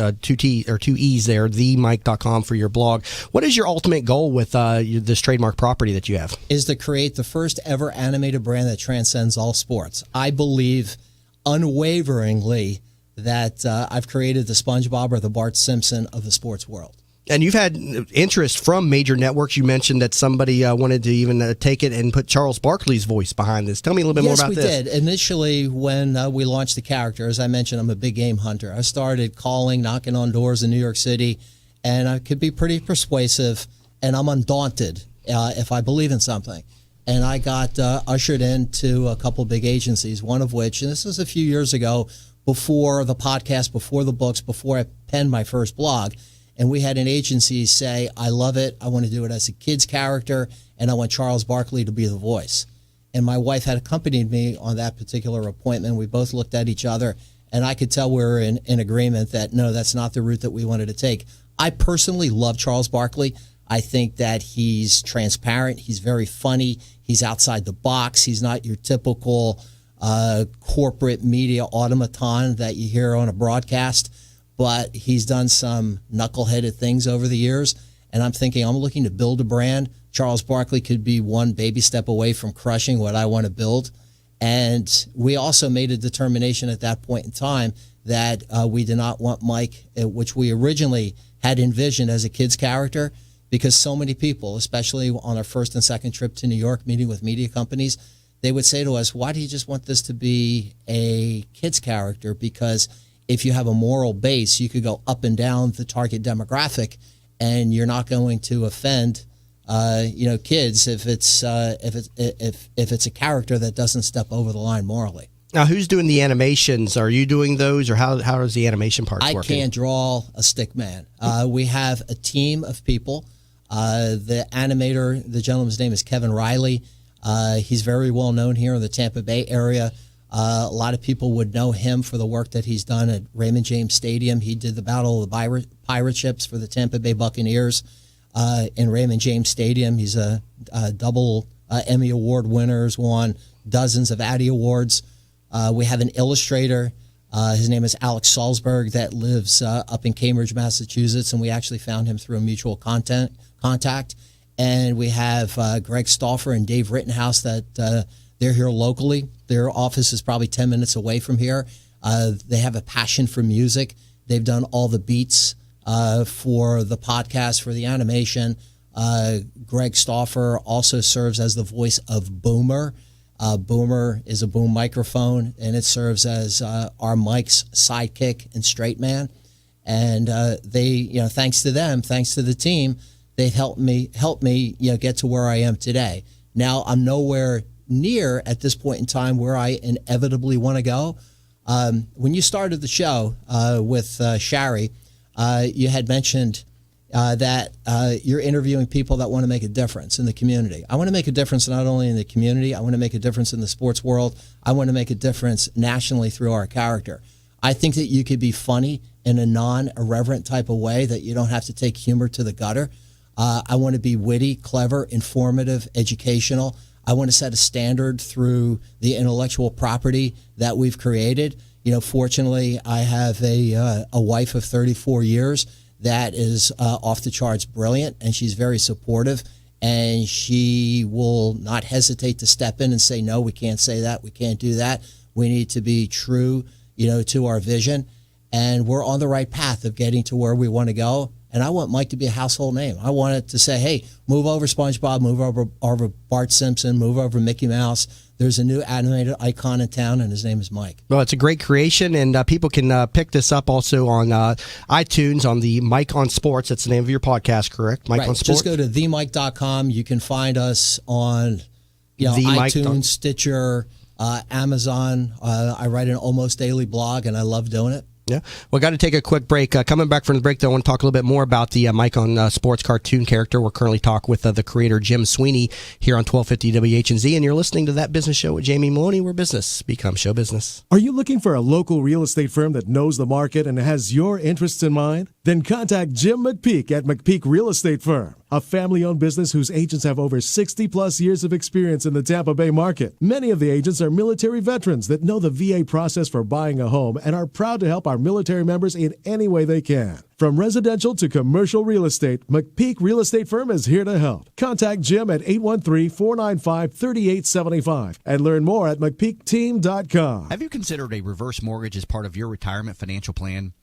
2 E's there, themike.com for your blog. What is your ultimate goal with this trademark property that you have? Is to create the first ever animated brand that transcends all sports. I believe unwaveringly that I've created the SpongeBob or the Bart Simpson of the sports world. And you've had interest from major networks. You mentioned that somebody wanted to even take it and put Charles Barkley's voice behind this. Tell me a little bit more about this. Yes, we did. Initially, when we launched the character, as I mentioned, I'm a big game hunter. I started knocking on doors in New York City, and I could be pretty persuasive, and I'm undaunted if I believe in something. And I got ushered into a couple big agencies, one of which, and this was a few years ago, before the podcast, before the books, before I penned my first blog. And we had an agency say, I love it. I want to do it as a kid's character, and I want Charles Barkley to be the voice. And my wife had accompanied me on that particular appointment. We both looked at each other, and I could tell we were in agreement that, no, that's not the route that we wanted to take. I personally love Charles Barkley. I think that he's transparent. He's very funny. He's outside the box. He's not your typical corporate media automaton that you hear on a broadcast. But he's done some knuckleheaded things over the years. And I'm thinking, I'm looking to build a brand. Charles Barkley could be one baby step away from crushing what I want to build. And we also made a determination at that point in time that we did not want Mike, which we originally had envisioned as a kid's character, because so many people, especially on our first and second trip to New York, meeting with media companies, they would say to us, why do you just want this to be a kid's character? Because if you have a moral base, you could go up and down the target demographic, and you're not going to offend, kids if it's a character that doesn't step over the line morally. Now, who's doing the animations? Are you doing those, or how does the animation part work? I can't draw a stick man. We have a team of people. The animator, the gentleman's name is Kevin Riley. He's very well known here in the Tampa Bay area. A lot of people would know him for the work that he's done at Raymond James Stadium. He did the Battle of the Pirate Ships for the Tampa Bay Buccaneers in Raymond James Stadium. He's a double Emmy Award winner, won dozens of Addy Awards. We have an illustrator. His name is Alex Salzberg that lives up in Cambridge, Massachusetts, and we actually found him through a mutual contact. And we have Greg Stauffer and Dave Rittenhouse that they're here locally. Their office is probably 10 minutes away from here. They have a passion for music. They've done all the beats for the podcast, for the animation. Greg Stauffer also serves as the voice of Boomer. Boomer is a boom microphone, and it serves as our Mike's sidekick and straight man. And they, thanks to them, thanks to the team, they've helped me, get to where I am today. Now I'm nowhere near at this point in time where I inevitably want to go. When you started the show with Shari, you had mentioned that you're interviewing people that want to make a difference in the community. I want to make a difference not only in the community, I want to make a difference in the sports world. I want to make a difference nationally through our character. I think that you could be funny in a non-irreverent type of way, that you don't have to take humor to the gutter. I want to be witty, clever, informative, educational. I want to set a standard through the intellectual property that we've created. Fortunately, I have a wife of 34 years that is off the charts brilliant, and she's very supportive, and she will not hesitate to step in and say, no, we can't say that, we can't do that. We need to be true, to our vision, and we're on the right path of getting to where we want to go. And I want Mike to be a household name. I want it to say, hey, move over SpongeBob, move over Bart Simpson, move over Mickey Mouse. There's a new animated icon in town, and his name is Mike. Well, it's a great creation, and people can pick this up also on iTunes on the Mike on Sports. That's the name of your podcast, correct? Mike on Sports? Just go to themike.com. You can find us on iTunes, Stitcher, Amazon. I write an almost daily blog, and I love doing it. Yeah. Well, got to take a quick break. Coming back from the break, though, I want to talk a little bit more about the Mike on Sports cartoon character. We're currently talking with the creator, Jim Sweeney, here on 1250 WHNZ, and you're listening to That Business Show with Jamie Maloney, where business becomes show business. Are you looking for a local real estate firm that knows the market and has your interests in mind? Then contact Jim McPeak at McPeak Real Estate Firm, a family-owned business whose agents have over 60-plus years of experience in the Tampa Bay market. Many of the agents are military veterans that know the VA process for buying a home and are proud to help our military members in any way they can. From residential to commercial real estate, McPeak Real Estate Firm is here to help. Contact Jim at 813-495-3875 and learn more at McPeakTeam.com. Have you considered a reverse mortgage as part of your retirement financial plan?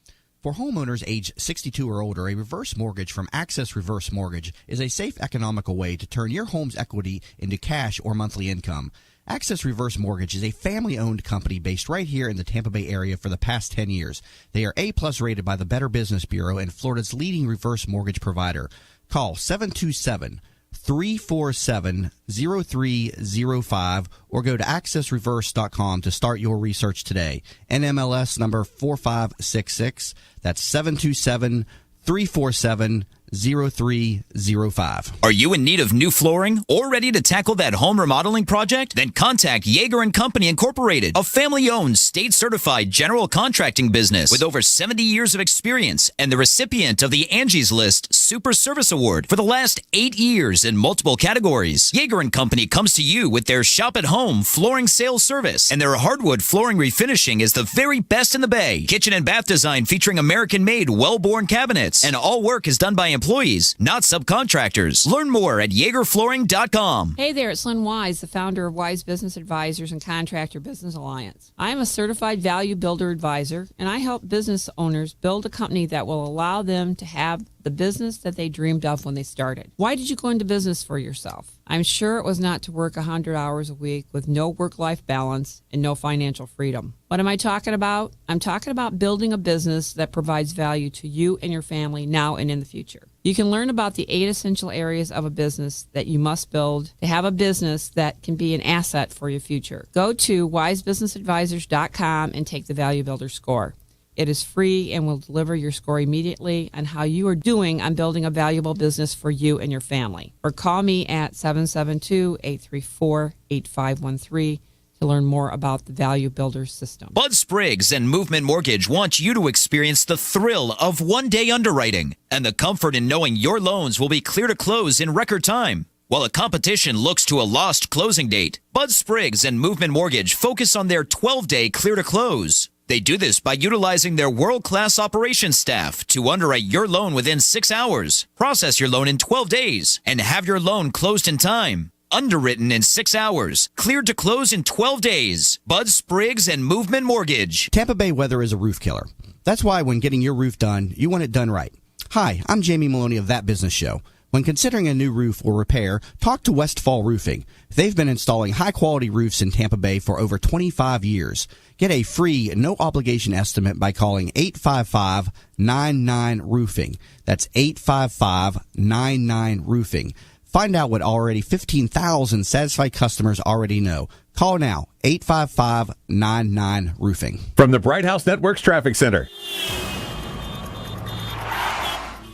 For homeowners age 62 or older, a reverse mortgage from Access Reverse Mortgage is a safe, economical way to turn your home's equity into cash or monthly income. Access Reverse Mortgage is a family-owned company based right here in the Tampa Bay area for the past 10 years. They are A-plus rated by the Better Business Bureau and Florida's leading reverse mortgage provider. Call 727-347-0305 or go to accessreverse.com to start your research today. NMLS number 4566. That's 727-347-0305. Are you in need of new flooring or ready to tackle that home remodeling project? Then contact Yeager & Company Incorporated, a family-owned, state-certified general contracting business with over 70 years of experience and the recipient of the Angie's List Super Service Award for the last 8 years in multiple categories. Yeager & Company comes to you with their shop-at-home flooring sales service, and their hardwood flooring refinishing is the very best in the Bay. Kitchen and bath design featuring American-made, well-born cabinets, and all work is done by employees, not subcontractors. Learn more at YeagerFlooring.com. Hey there, it's Lynn Wise, the founder of Wise Business Advisors and Contractor Business Alliance. I am a certified value builder advisor, and I help business owners build a company that will allow them to have the business that they dreamed of when they started. Why did you go into business for yourself? I'm sure it was not to work 100 hours a week with no work-life balance and no financial freedom. What am I talking about? I'm talking about building a business that provides value to you and your family now and in the future. You can learn about the 8 essential areas of a business that you must build to have a business that can be an asset for your future. Go to wisebusinessadvisors.com and take the Value Builder score. It is free and will deliver your score immediately on how you are doing on building a valuable business for you and your family. Or call me at 772-834-8513 to learn more about the Value Builder system. Bud Spriggs and Movement Mortgage wants you to experience the thrill of one-day underwriting and the comfort in knowing your loans will be clear to close in record time. While the competition looks to a lost closing date, Bud Spriggs and Movement Mortgage focus on their 12-day clear to close. They do this by utilizing their world-class operations staff to underwrite your loan within 6 hours, process your loan in 12 days, and have your loan closed in time. Underwritten in 6 hours, cleared to close in 12 days. Bud Spriggs and Movement Mortgage. Tampa Bay weather is a roof killer. That's why when getting your roof done, you want it done right. Hi, I'm Jamie Meloni of That Business Show. When considering a new roof or repair, talk to Westfall Roofing. They've been installing high-quality roofs in Tampa Bay for over 25 years. Get a free, no-obligation estimate by calling 855-99-ROOFING. That's 855-99-ROOFING. Find out what already 15,000 satisfied customers already know. Call now, 855-99-ROOFING. From the Bright House Networks Traffic Center.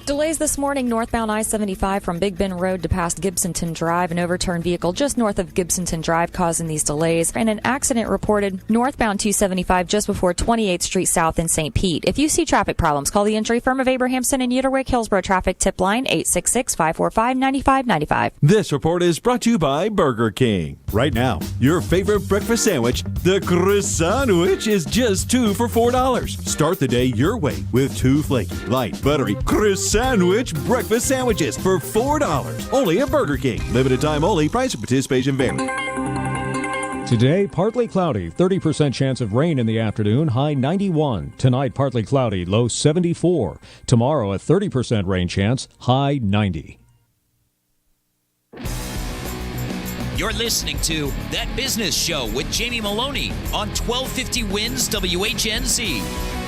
Delays this morning northbound I-75 from Big Bend Road to past Gibsonton Drive. An overturned vehicle just north of Gibsonton Drive causing these delays. And an accident reported northbound 275 just before 28th Street South in St. Pete. If you see traffic problems, call the injury firm of Abrahamson and Uterwick Hillsborough Traffic Tip Line 866-545-9595. This report is brought to you by Burger King. Right now, your favorite breakfast sandwich, the croissant-wich, is just 2 for $4. Start the day your way with 2 flaky, light, buttery croissant-wich breakfast sandwiches for $4. Only at Burger King. Limited time only. Price and participation vary. Today, partly cloudy, 30% chance of rain in the afternoon, high 91. Tonight, partly cloudy, low 74. Tomorrow, a 30% rain chance, high 90. You're listening to That Business Show with Jamie Meloni on 1250 Wins WHNZ.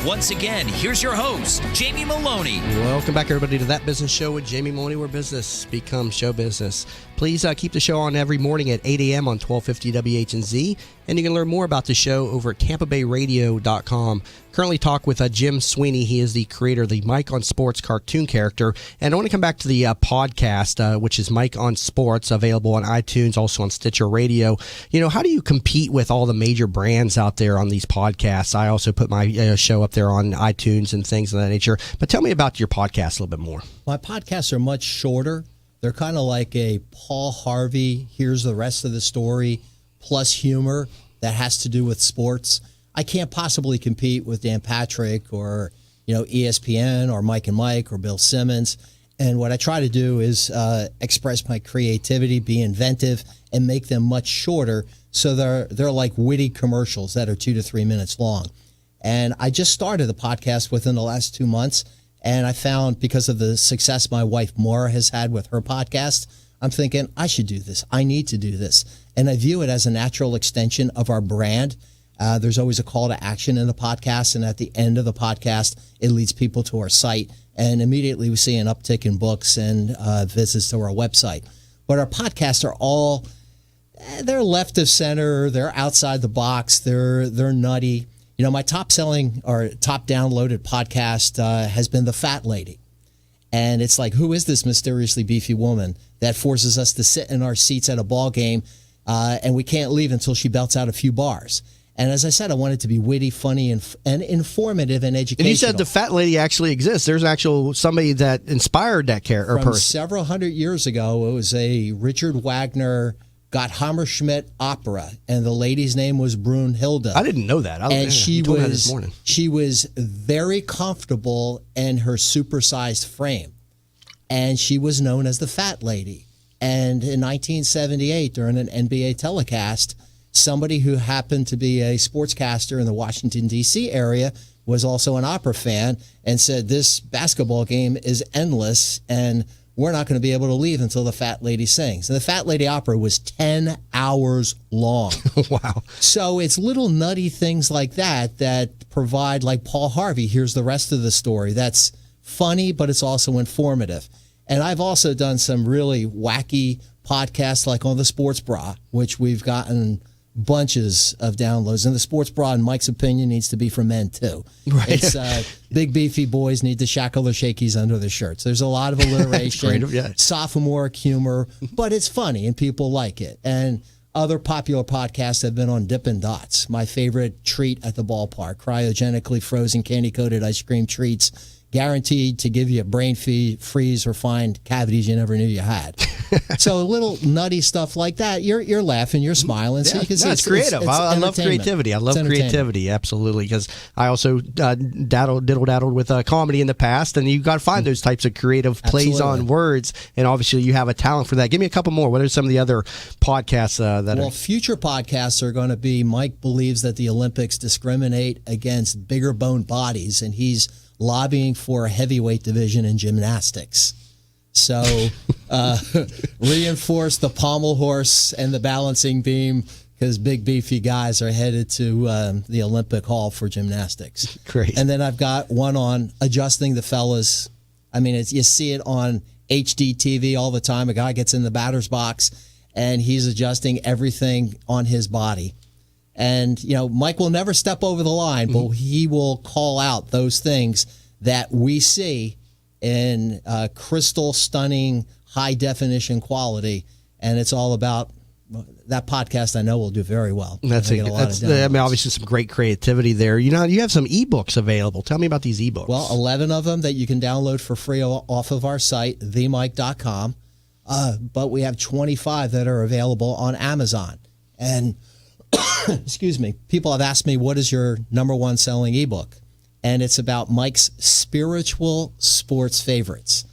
Once again, here's your host, Jamie Meloni. Welcome back, everybody, to That Business Show with Jamie Meloni, where business becomes show business. Please keep the show on every morning at 8 a.m. on 1250 WHNZ, and you can learn more about the show over at TampaBayRadio.com. Currently talk with Jim Sweeney. He is the creator of the Mike on Sports cartoon character. And I want to come back to the podcast, which is Mike on Sports, available on iTunes, also on Stitcher Radio. You know, how do you compete with all the major brands out there on these podcasts? I also put my show up there on iTunes and things of that nature. But tell me about your podcast a little bit more. My podcasts are much shorter. They're kind of like a Paul Harvey, here's the rest of the story, plus humor that has to do with sports. I can't possibly compete with Dan Patrick or, ESPN or Mike and Mike or Bill Simmons. And what I try to do is express my creativity, be inventive, and make them much shorter. So they're like witty commercials that are 2 to 3 minutes long. And I just started the podcast within the last 2 months. And I found, because of the success my wife Maura has had with her podcast, I'm thinking I should do this. I need to do this. And I view it as a natural extension of our brand. There's always a call to action in the podcast. And at the end of the podcast, it leads people to our site. And immediately we see an uptick in books and visits to our website. But our podcasts are all, they're left of center. They're outside the box. They're nutty. My top selling or top downloaded podcast has been The Fat Lady. And it's like, who is this mysteriously beefy woman that forces us to sit in our seats at a ball game and we can't leave until she belts out a few bars? And as I said, I want it to be witty, funny, and informative and educational. And you said The Fat Lady actually exists. There's actual somebody that inspired that character. From several hundred years ago, it was a Richard Wagner Gott-Hammerschmidt opera, and the lady's name was Brunhilde. I didn't know that. She was very comfortable in her supersized frame, and she was known as the Fat Lady. And in 1978, during an NBA telecast, somebody who happened to be a sportscaster in the Washington, D.C. area was also an opera fan and said, this basketball game is endless, and we're not going to be able to leave until the Fat Lady sings. And the Fat Lady opera was 10 hours long. Wow. So it's little nutty things like that provide, like Paul Harvey, here's the rest of the story. That's funny, but it's also informative. And I've also done some really wacky podcasts like on the Sports Bra, which we've gotten bunches of downloads. And the Sports Bra, in Mike's opinion, needs to be for men too. Right. It's big beefy boys need to shackle their shakies under their shirts. There's a lot of alliteration, sophomoric humor, but it's funny and people like it. And other popular podcasts have been on Dippin' Dots, my favorite treat at the ballpark, cryogenically frozen candy-coated ice cream treats guaranteed to give you a brain freeze or find cavities you never knew you had. So little nutty stuff like that, you're laughing, you're smiling. So you can see it's creative. I love creativity. I love creativity, absolutely, because I also diddle-daddled with comedy in the past, and you've got to find those types of creative plays on words, and obviously you have a talent for that. Give me a couple more. What are some of the other podcasts future podcasts are going to be Mike believes that the Olympics discriminate against bigger boned bodies, and he's lobbying for a heavyweight division in gymnastics. So reinforce the pommel horse and the balancing beam, because big beefy guys are headed to the Olympic Hall for gymnastics. Great. And then I've got one on adjusting the fellas. I mean, you see it on HD TV all the time. A guy gets in the batter's box and he's adjusting everything on his body. And, Mike will never step over the line, but he will call out those things that we see in crystal stunning, high definition quality. And it's all about that podcast. I know will do very well. Obviously some great creativity there. You have some ebooks available. Tell me about these ebooks. Well, 11 of them that you can download for free off of our site, themike.com. But we have 25 that are available on Amazon. And excuse me, people have asked me, what is your number one selling ebook? And it's about Mike's spiritual sports favorites.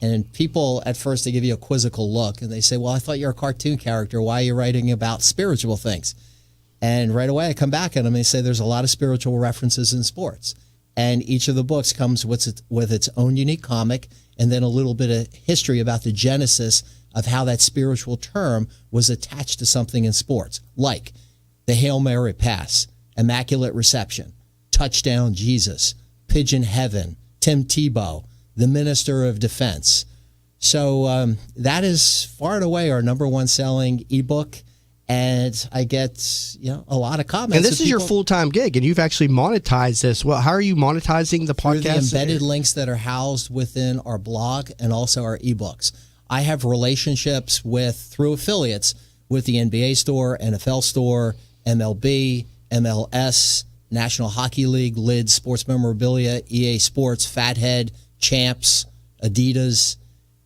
And people, at first, they give you a quizzical look, and they say, well, I thought you're a cartoon character. Why are you writing about spiritual things? And right away, I come back at them and they say there's a lot of spiritual references in sports. And each of the books comes with its own unique comic, and then a little bit of history about the genesis of how that spiritual term was attached to something in sports, like the Hail Mary pass, Immaculate Reception, Touchdown Jesus, Pigeon Heaven, Tim Tebow, the Minister of Defense. So that is far and away our number one selling ebook. And I get a lot of comments. And this is your full-time gig, and you've actually monetized this. Well, how are you monetizing the podcast? Through the embedded links that are housed within our blog and also our ebooks. I have relationships through affiliates with the NBA store, NFL store, MLB, MLS, National Hockey League, Lids, Sports Memorabilia, EA Sports, Fathead, Champs, Adidas.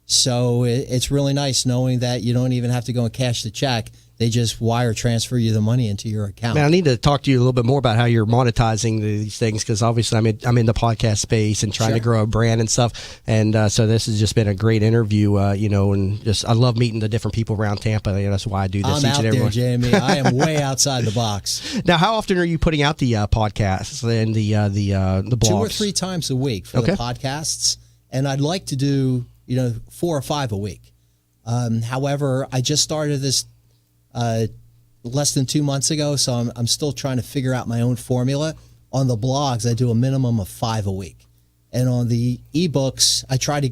So it's really nice knowing that you don't even have to go and cash the check. They just wire transfer you the money into your account. Man, I need to talk to you a little bit more about how you're monetizing these things, because obviously I'm in the podcast space and trying to grow a brand and stuff. And so this has just been a great interview, and just I love meeting the different people around Tampa. That's why I do this I'm each out and every there, one. Jamie. I am way outside the box. Now, how often are you putting out the podcasts and the blogs? 2 or 3 times a week for the podcasts, and I'd like to do 4 or 5 a week. However, I just started this less than 2 months ago, so I'm still trying to figure out my own formula. On the blogs, I do a minimum of 5 a week, and on the ebooks, I've tried to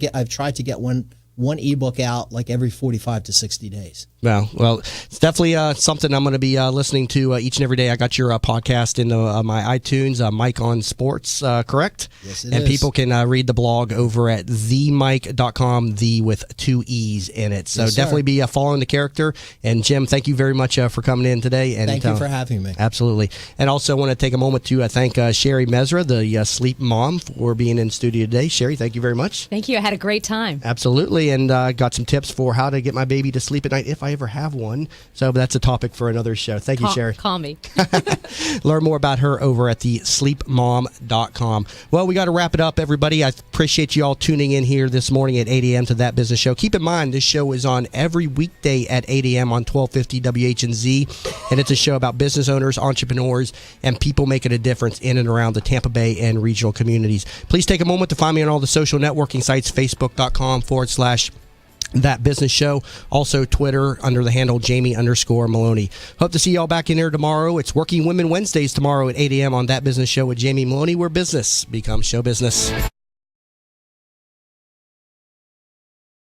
get one ebook out like every 45 to 60 days. Well, it's definitely something I'm going to be listening to each and every day. I got your podcast in my iTunes, Mike on Sports, correct? Yes, it and is. people can read the blog over at themike.com, the with 2 E's in it. So Yes, sir. definitely be following the character. And Jim, thank you very much for coming in today. And Thank you for having me. Absolutely. And also want to take a moment to thank Sherry Mesra, the sleep mom, for being in studio today. Sherry, thank you very much. Thank you. I had a great time. Absolutely. And got some tips for how to get my baby to sleep at night if I ever have one. So that's a topic for another show. Thank you, Sherry. Call me. Learn more about her over at the sleepmom.com. Well, we got to wrap it up, everybody. I appreciate you all tuning in here this morning at 8 a.m. to That Business Show. Keep in mind, this show is on every weekday at 8 a.m. on 1250 WHNZ, and it's a show about business owners, entrepreneurs, and people making a difference in and around the Tampa Bay and regional communities. Please take a moment to find me on all the social networking sites, facebook.com/That Business Show. Also Twitter under the handle Jamie_Meloni. Hope to see y'all back in here tomorrow. It's Working Women Wednesdays tomorrow at 8 a.m. on That Business Show with Jamie Meloni, where business becomes show business.